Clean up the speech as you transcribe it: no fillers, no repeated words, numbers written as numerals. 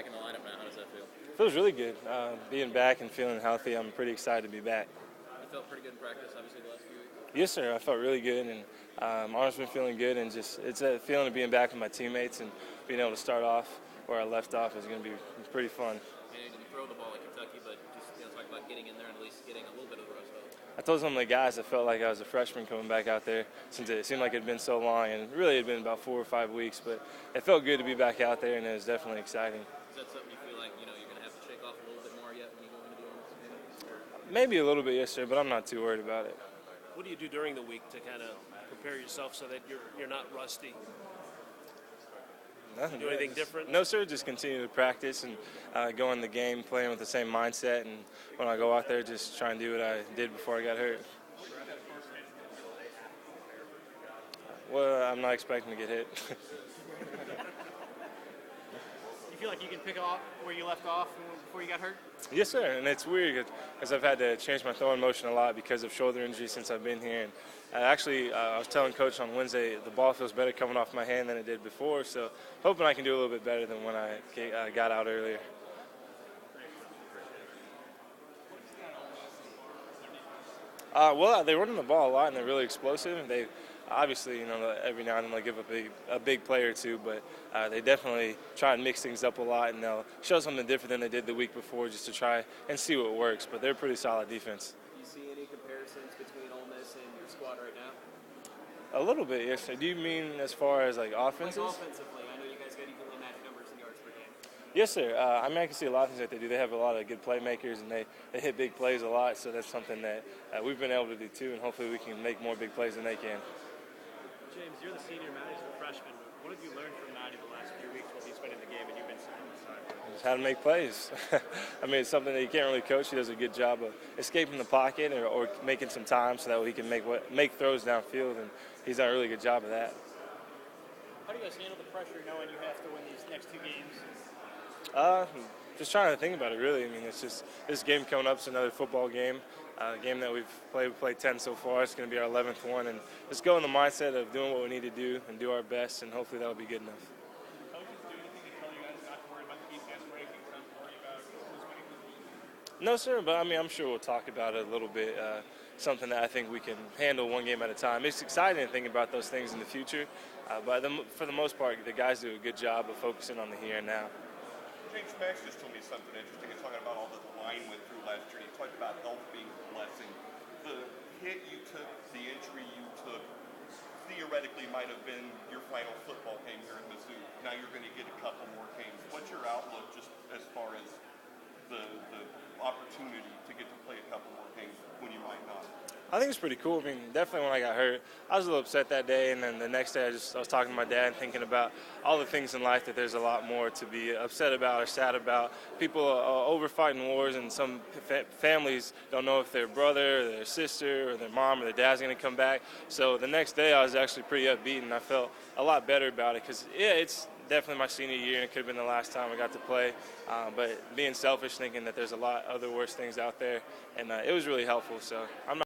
back in the lineup now. How does that feel? Feels really good. Being back and feeling healthy, I'm pretty excited to be back. You felt pretty good in practice, obviously, the last few weeks. Yes, sir. I felt really good, and Arnold's been feeling good, and just it's a feeling of being back with my teammates and being able to start off where I left off is going to be pretty fun. And you throw the ball at Kentucky, but just talk about getting in there and at least getting a little bit of the rust off. I told some of the guys I felt like I was a freshman coming back out there since it seemed like it had been so long, and really it had been about 4 or 5 weeks, but it felt good to be back out there, and it was definitely exciting. Is that something you feel like you're going to have to shake off a little bit more yet when you go into the Olympics? Maybe a little bit, yes, sir, but I'm not too worried about it. What do you do during the week to kind of prepare yourself so that you're not rusty? Nothing. Do anything different? No, sir. Just continue to practice and go in the game playing with the same mindset. And when I go out there, just try and do what I did before I got hurt. Well, I'm not expecting to get hit. You feel like you can pick up where you left off before you got hurt? Yes, sir. And it's weird because I've had to change my throwing motion a lot because of shoulder injury since I've been here. And I was telling Coach on Wednesday the ball feels better coming off my hand than it did before. So hoping I can do a little bit better than when I got out earlier. Well, they run the ball a lot and they're really explosive. And they obviously, every now and then they'll give up a big play or two, but they definitely try and mix things up a lot, and they'll show something different than they did the week before just to try and see what works. But they're a pretty solid defense. Do you see any comparisons between Ole Miss and your squad right now? A little bit, yes. Do you mean as far as like offenses? Like offensively, I know you guys got equally matched numbers in yards per game. Yes, sir. I can see a lot of things that they do. They have a lot of good playmakers, and they hit big plays a lot, so that's something that we've been able to do too, and hopefully we can make more big plays than they can. James, you're the senior, Maddie's the freshman. What have you learned from Maddie the last few weeks while he's been in the game and you've been sitting on the side? Just how to make plays. I mean, it's something that you can't really coach. He does a good job of escaping the pocket or making some time so that he can make throws downfield, and he's done a really good job of that. How do you guys handle the pressure knowing you have to win these next 2 games? Just trying to think about it, really. I mean, it's just this game coming up is another football game. Game that we've played 10 so far. It's going to be our 11th one, and just go in the mindset of doing what we need to do and do our best, and hopefully that'll be good enough. Coaches do anything to tell you guys not to worry about the defense rankings, not to worry about who's winning? No, sir, but I mean, I'm sure we'll talk about it a little bit. Something that I think we can handle one game at a time. It's exciting to think about those things in the future, but for the most part, the guys do a good job of focusing on the here and now. James Max just told me something interesting. He's talking about all that the line went through last year. He talked about health being a blessing. The hit you took, the injury you took, theoretically might have been your final football game here in Mizzou. Now you're going to get a couple more games. What's your outlook just as far as the opportunity to get to play a couple more games when you might not? I think it's pretty cool. I mean, definitely when I got hurt, I was a little upset that day, and then the next day I was talking to my dad and thinking about all the things in life that there's a lot more to be upset about or sad about. People are over fighting wars, and some families don't know if their brother or their sister or their mom or their dad's going to come back. So the next day I was actually pretty upbeat, and I felt a lot better about it because, yeah, it's definitely my senior year, and it could have been the last time I got to play. But being selfish, thinking that there's a lot other worse things out there, and it was really helpful. So I'm not